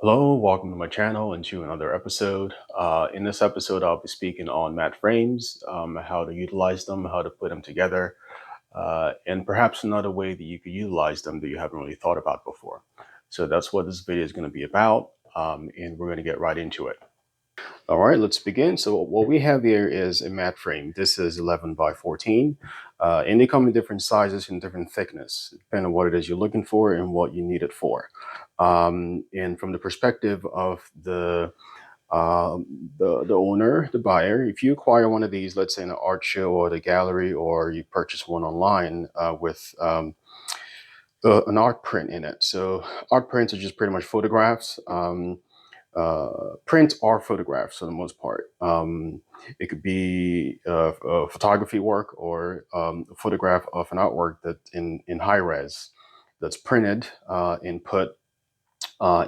Hello, welcome to my channel and to another episode. In this episode, I'll be speaking on mat frames, how to utilize them, how to put them together, and perhaps another way that you could utilize them that you haven't really thought about before. So that's what this video is going to be about, and we're going to get right into it. All right, let's begin. So what we have here is a mat frame. This is 11 by 14, and they come in different sizes and different thickness, depending on what it is you're looking for and what you need it for. And from the perspective of uh, the owner, the buyer, if you acquire one of these, let's say in an art show or the gallery, or you purchase one online with an art print in it. So art prints are just pretty much photographs. Print or photographs for the most part. It could be a photography work or a photograph of an artwork that in high res that's printed and put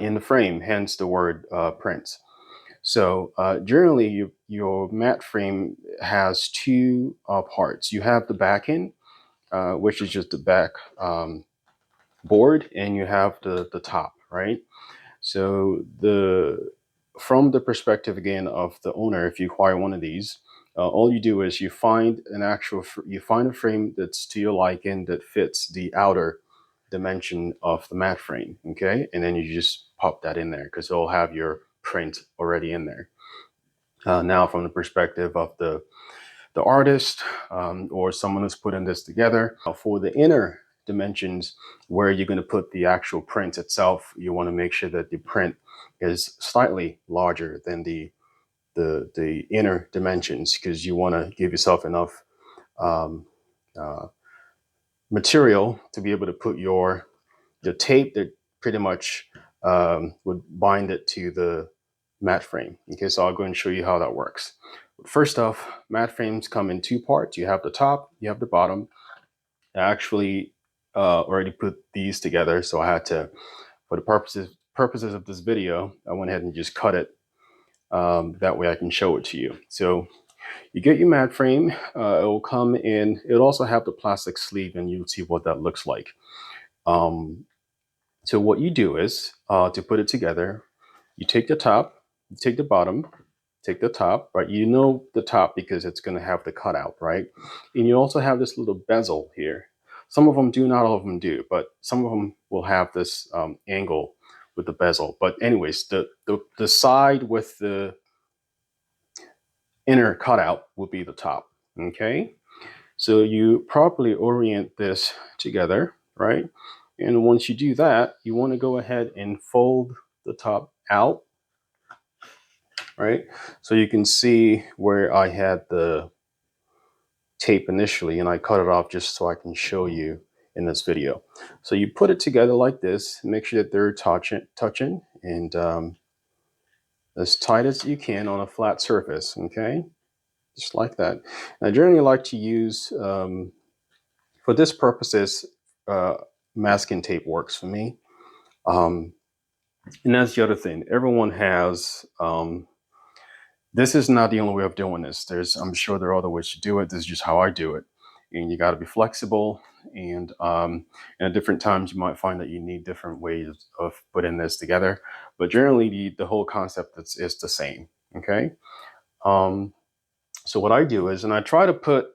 in the frame, hence the word print. So generally your mat frame has two parts. You have the back end, which is just the back board, and you have the top, right? So from the perspective again of the owner, if you acquire one of these, all you do is you find a frame that's to your liking that fits the outer dimension of the mat frame, okay? And then you just pop that in there because it'll have your print already in there. Now, from the perspective of the artist or someone who's putting this together, for the inner dimensions where you're going to put the actual print itself, you want to make sure that the print is slightly larger than the inner dimensions, because you want to give yourself enough um, uh, material to be able to put the tape that pretty much would bind it to the mat frame. Okay, so I'll go and show you how that works. First off, mat frames come in two parts. You have the top, you have the bottom. I actually already put these together, so I had to, for the purposes of this video, I went ahead and just cut it. That way I can show it to you. So you get your mat frame. It will come in. It'll also have the plastic sleeve, and you'll see what that looks like. So what you do is to put it together, you take the top, you take the bottom, take the top, right? You know the top because it's going to have the cutout, right? And you also have this little bezel here. Some of them do, not all of them do, but some of them will have this angle with the bezel. But anyways, the side with the inner cutout will be the top, okay? So you properly orient this together, right? And once you do that, you want to go ahead and fold the top out, right? So you can see where I had the tape initially, and I cut it off just so I can show you in this video. So you put it together like this, make sure that they're touching and as tight as you can on a flat surface, okay? Just like that. I generally like to use, for this purposes, masking tape works for me. And that's the other thing. Everyone has, this is not the only way of doing this. I'm sure there are other ways to do it. This is just how I do it. And you got to be flexible. And at different times, you might find that you need different ways of putting this together. But generally, the whole concept is the same. Okay. So what I do is, and I try to put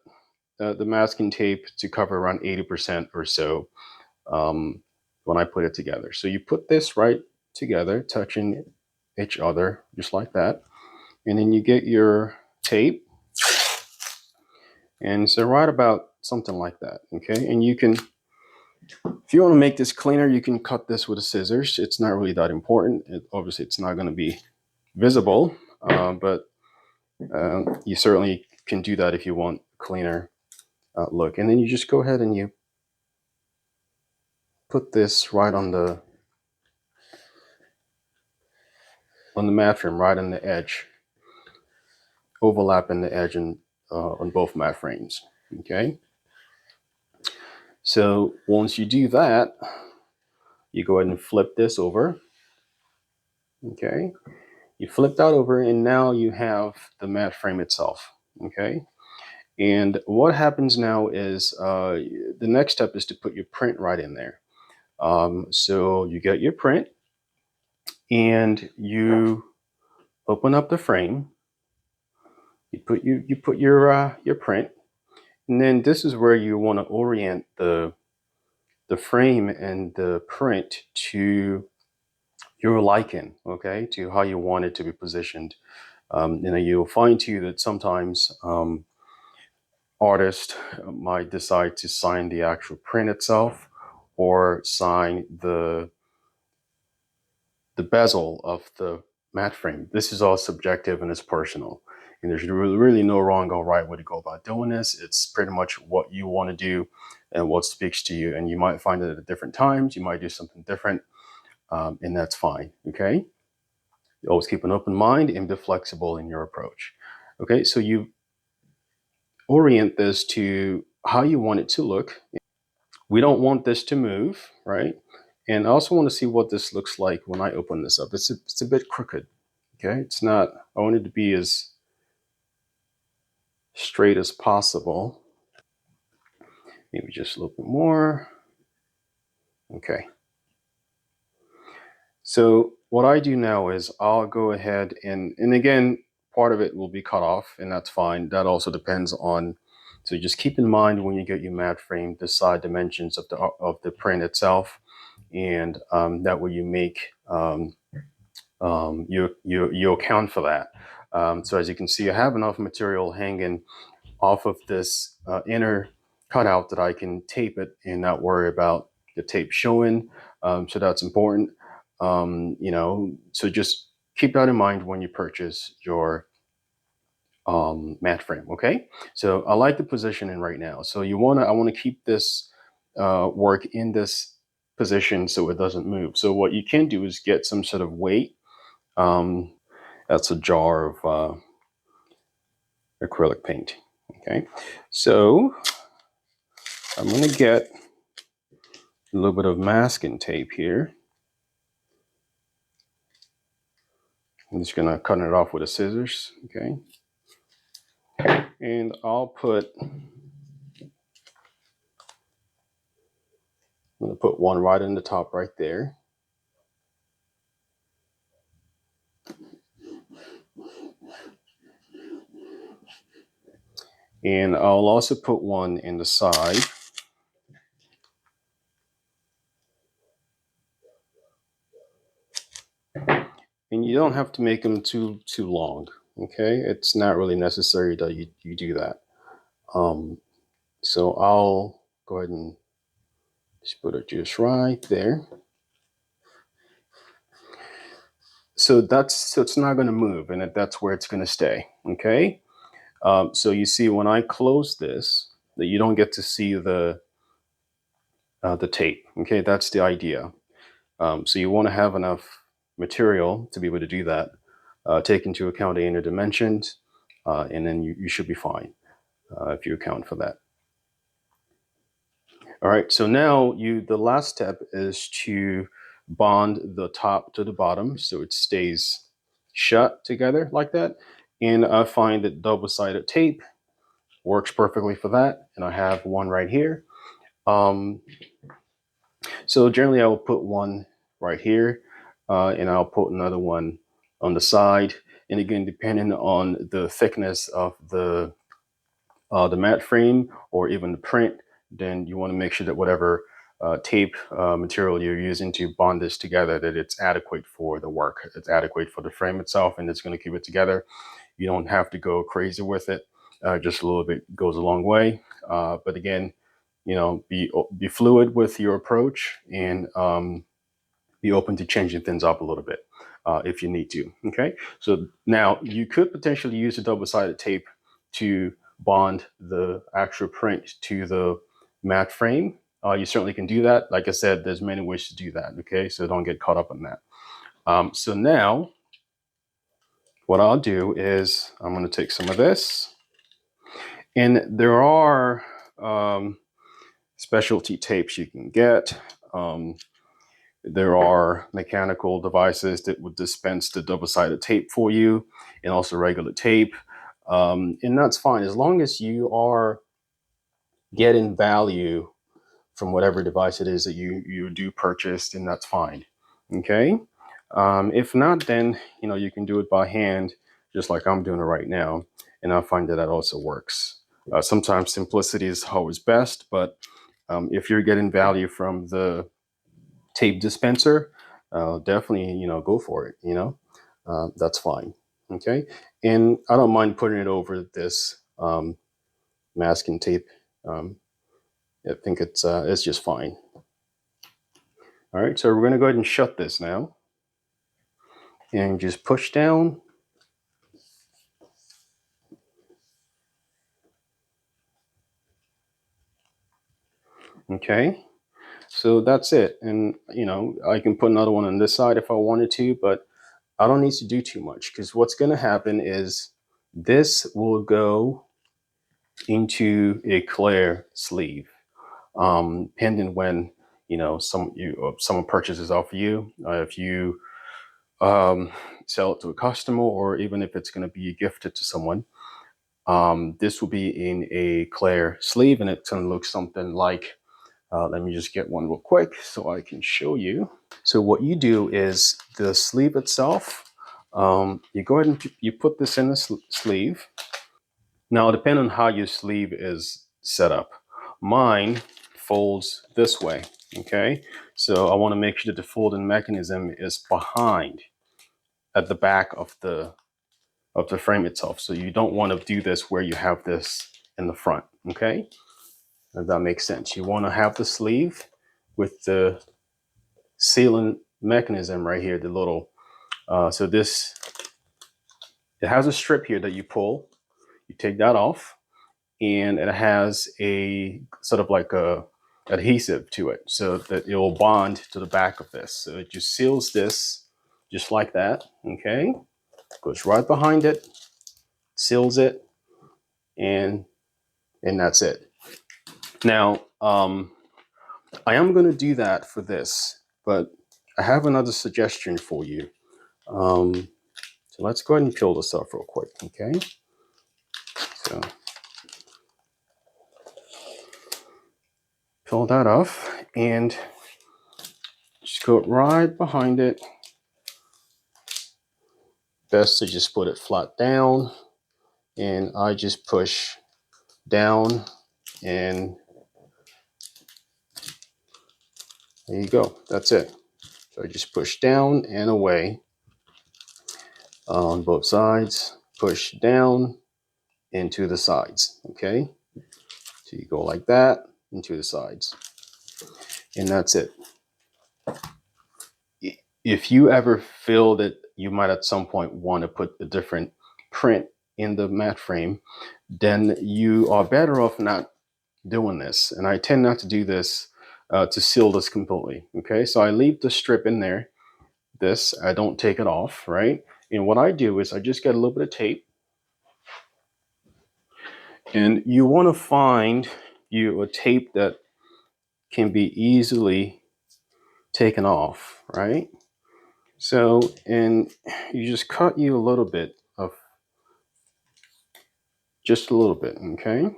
the masking tape to cover around 80% or so when I put it together. So you put this right together, touching each other, just like that. And then you get your tape. And so right about something like that, okay? And you can, if you want to make this cleaner, you can cut this with a scissors. It's not really that important. Obviously, it's not going to be visible, but you certainly can do that if you want a cleaner look. And then you just go ahead and you put this right on the mat frame, right on the edge, overlapping the edge on both mat frames, okay? So once you do that, you go ahead and flip this over, okay? You flip that over, and now you have the mat frame itself, okay? And what happens now is the next step is to put your print right in there. So you get your print, and you open up the frame. You put your print, and then this is where you want to orient the frame and the print to your liking, okay, to how you want it to be positioned. You'll find too that sometimes artists might decide to sign the actual print itself or sign the bezel of the mat frame. This is all subjective and it's personal. And there's really no wrong or right way to go about doing this. It's pretty much what you want to do and what speaks to you. And you might find it at different times. You might do something different, and that's fine. Okay. You always keep an open mind and be flexible in your approach. Okay. So you orient this to how you want it to look. We don't want this to move, right? And I also want to see what this looks like when I open this up. It's a bit crooked. Okay, it's not, I want it to be as straight as possible. Maybe just a little bit more. Okay. So what I do now is I'll go ahead and again, part of it will be cut off, and that's fine. That also depends on, so just keep in mind when you get your mat frame, the side dimensions of the print itself, and that way you make you account for that. So as you can see, I have enough material hanging off of this inner cutout that I can tape it and not worry about the tape showing. So that's important. So just keep that in mind when you purchase your mat frame. Okay. So I like the positioning right now. So I want to keep this work in this position so it doesn't move. So what you can do is get some sort of weight. That's a jar of acrylic paint. Okay, so I'm going to get a little bit of masking tape here. I'm just going to cut it off with a scissors. Okay, and I'm going to put one right on the top right there. And I'll also put one in the side. And you don't have to make them too long. Okay, it's not really necessary that you do that. So I'll go ahead and just put it just right there. So it's not going to move, and that's where it's going to stay. Okay. So you see when I close this, that you don't get to see the tape. Okay, that's the idea. So you want to have enough material to be able to do that. Take into account the inner dimensions, and then you should be fine if you account for that. All right. So now the last step is to bond the top to the bottom so it stays shut together like that. And I find that double-sided tape works perfectly for that. And I have one right here. So generally I will put one right here, and I'll put another one on the side. And again, depending on the thickness of the mat frame or even the print, then you want to make sure that whatever tape material you're using to bond this together, that it's adequate for the work. It's adequate for the frame itself, and it's going to keep it together. You don't have to go crazy with it. Just a little bit goes a long way. But again, be fluid with your approach, and be open to changing things up a little bit if you need to. Okay, so now you could potentially use a double-sided tape to bond the actual print to the mat frame. You certainly can do that. Like I said, there's many ways to do that. Okay, so don't get caught up in that. So now what I'll do is I'm going to take some of this, and there are specialty tapes you can get. There are mechanical devices that would dispense the double-sided tape for you, and also regular tape. And that's fine as long as you are getting value from whatever device it is that you do purchase, and that's fine. Okay. If not, then you can do it by hand, just like I'm doing it right now, and I find that that also works. Sometimes simplicity is always best, but if you're getting value from the tape dispenser, definitely go for it. That's fine. Okay, and I don't mind putting it over this masking tape. Um, I think it's just fine. All right, so we're going to go ahead and shut this now, and just push down. Okay, so that's it. And I can put another one on this side if I wanted to, but I don't need to do too much, because what's going to happen is this will go into a clear sleeve, pending when someone purchases off of you. If you sell it to a customer, or even if it's going to be gifted to someone, this will be in a clear sleeve, and it's going to look something like. Let me just get one real quick so I can show you. So what you do is the sleeve itself, you go ahead and you put this in the sleeve. Now, depending on how your sleeve is set up, mine folds this way. Okay, so I want to make sure that the folding mechanism is behind, at the back of the frame itself. So you don't want to do this where you have this in the front. Okay, if that makes sense. You want to have the sleeve with the sealing mechanism right here, the little so this, it has a strip here that you pull, you take that off, and it has a sort of like a adhesive to it, so that it will bond to the back of this. So it just seals this just like that. Okay, goes right behind it, seals it, and that's it. Now, I am going to do that for this, but I have another suggestion for you. So let's go ahead and peel this off real quick. Okay, so peel that off and just go right behind it. Best to just put it flat down, and I just push down, and there you go. That's it. So I just push down and away on both sides, push down into the sides. Okay, so you go like that into the sides, and that's it. If you ever feel that you might at some point want to put a different print in the mat frame, then you are better off not doing this. And I tend not to do this to seal this completely. Okay, so I leave the strip in there. This, I don't take it off, right? And what I do is I just get a little bit of tape, and you want to find you a tape that can be easily taken off, right? So, and you just cut you a little bit of, just a little bit, okay?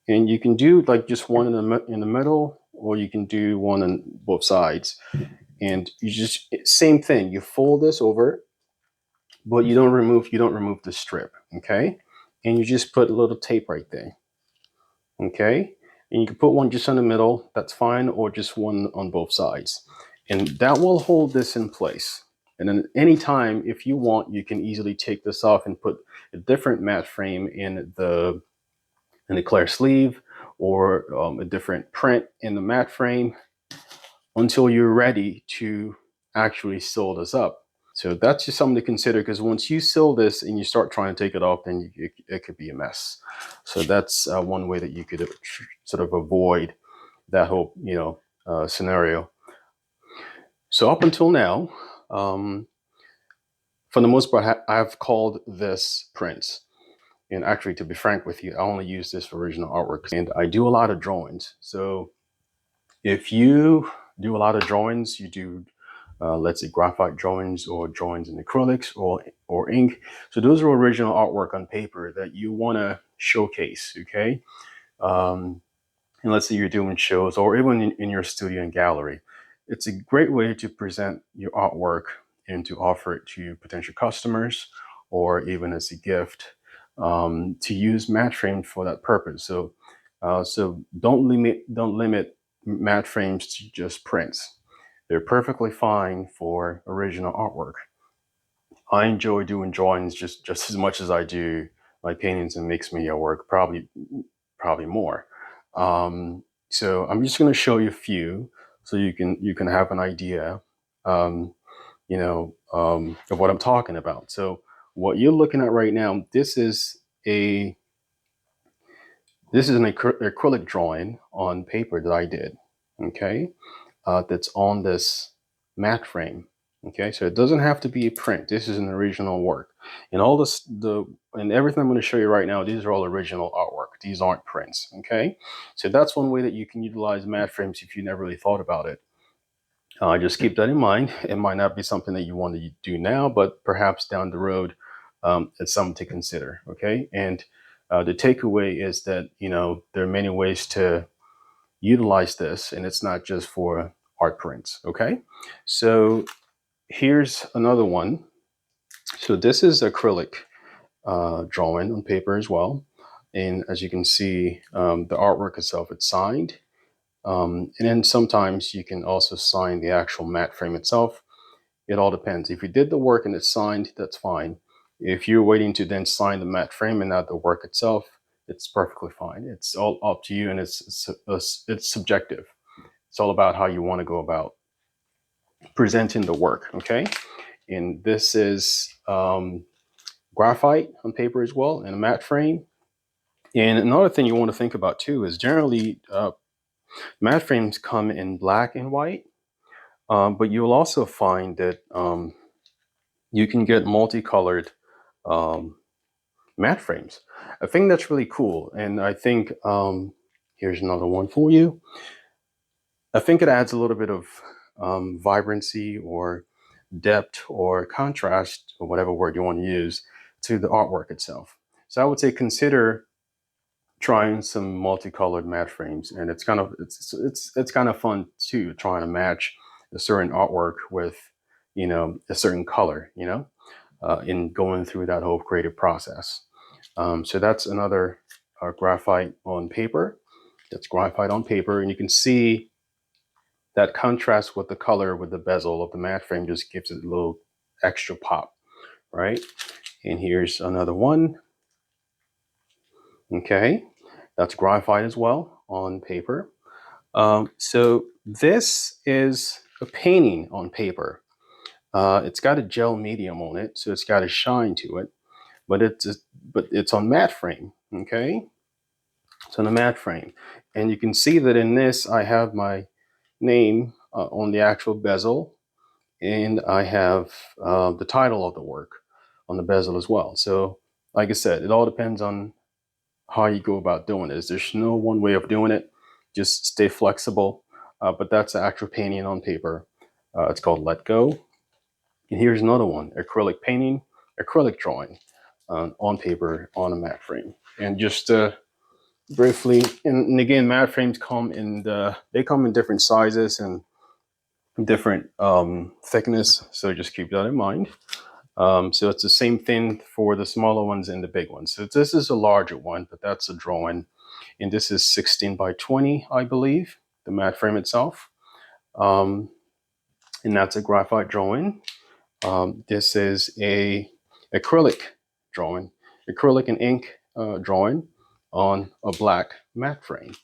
And you can do like just one in the middle, or you can do one on both sides. And you just, same thing, you fold this over, but you don't remove the strip, okay? And you just put a little tape right there, okay? And you can put one just in the middle, that's fine, or just one on both sides. And that will hold this in place. And then anytime, if you want, you can easily take this off and put a different mat frame in the clear sleeve, or a different print in the mat frame, until you're ready to actually sew this up. So that's just something to consider, because once you seal this and you start trying to take it off, then it could be a mess. So that's one way that you could sort of avoid that whole scenario. So up until now, for the most part, I've called this prints. And actually, to be frank with you, I only use this for original artwork, and I do a lot of drawings. So if you do a lot of drawings, you do let's say graphite drawings, or drawings in acrylics, or ink. So those are original artwork on paper that you want to showcase. Okay, and let's say you're doing shows, or even in your studio and gallery. It's a great way to present your artwork and to offer it to potential customers or even as a gift, to use matte frames for that purpose. So don't limit matte frames to just prints. They're perfectly fine for original artwork. I enjoy doing drawings just as much as I do my paintings and mixed media work, probably more. So I'm just going to show you a few so you can have an idea, um, of what I'm talking about. So what you're looking at right now, this is an acrylic drawing on paper that I did. Okay, that's on this matte frame. Okay, so it doesn't have to be a print. This is an original work, and all this and everything I'm going to show you right now, these are all original artwork. These aren't prints. Okay, so that's one way that you can utilize matte frames if you never really thought about it. Just keep that in mind. It might not be something that you want to do now, but perhaps down the road, it's something to consider. Okay, and the takeaway is that there are many ways to utilize this, and it's not just for art prints. Okay, so here's another one. So this is acrylic drawing on paper as well, and as you can see, the artwork itself, it's signed. And then sometimes you can also sign the actual matte frame itself. It all depends. If you did the work and it's signed, that's fine. If you're waiting to then sign the matte frame and not the work itself, it's perfectly fine. It's all up to you, and it's subjective. It's all about how you want to go about presenting the work. Okay, and this is graphite on paper as well, and a matte frame. And another thing you want to think about too is generally matte frames come in black and white. But you'll also find that you can get multicolored um, matte frames. I think that's really cool. And I think here's another one for you. I think it adds a little bit of vibrancy or depth or contrast, or whatever word you want to use, to the artwork itself. So I would say consider trying some multicolored matte frames, and it's kind of fun too, trying to match a certain artwork with a certain color, in going through that whole creative process. So that's another graphite on paper. That's graphite on paper, and you can see that contrast with the color with the bezel of the matte frame just gives it a little extra pop, right? And here's another one. Okay, that's graphite as well on paper. So this is a painting on paper. It's got a gel medium on it, so it's got a shine to it, but it's on matte frame. Okay, it's on a matte frame, and you can see that in this I have my name on the actual bezel, and I have the title of the work on the bezel as well. So, like I said, it all depends on how you go about doing this. There's no one way of doing it. Just stay flexible. But that's the actual painting on paper. It's called Let Go. And here's another one, acrylic painting, acrylic drawing on paper on a matte frame. And just briefly, and again, matte frames they come in different sizes and different thickness. So just keep that in mind. So it's the same thing for the smaller ones and the big ones. So this is a larger one, but that's a drawing. And this is 16 by 20, I believe, the matte frame itself. And that's a graphite drawing. This is a acrylic drawing, acrylic and ink drawing on a black matte frame.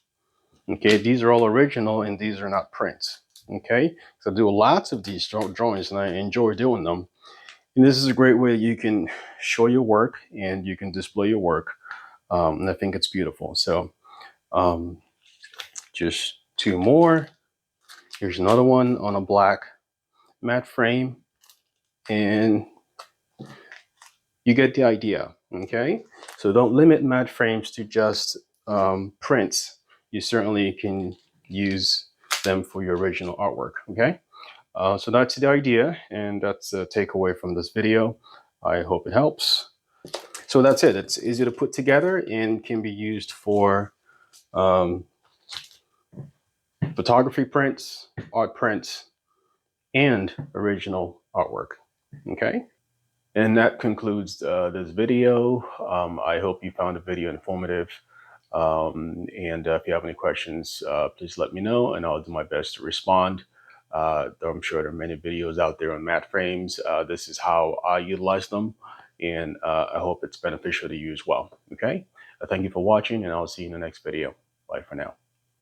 Okay, these are all original and these are not prints. Okay, so I do lots of these drawings and I enjoy doing them. And this is a great way you can show your work and you can display your work. And I think it's beautiful. So just two more. Here's another one on a black matte frame. And you get the idea. Okay. So don't limit matte frames to just prints. You certainly can use them for your original artwork. Okay. So that's the idea. And that's a takeaway from this video. I hope it helps. So that's it. It's easy to put together and can be used for photography prints, art prints, and original artwork. Okay. And that concludes this video. I hope you found the video informative. And if you have any questions, please let me know and I'll do my best to respond. Though I'm sure there are many videos out there on mat frames. This is how I utilize them. And I hope it's beneficial to you as well. Okay. Thank you for watching and I'll see you in the next video. Bye for now.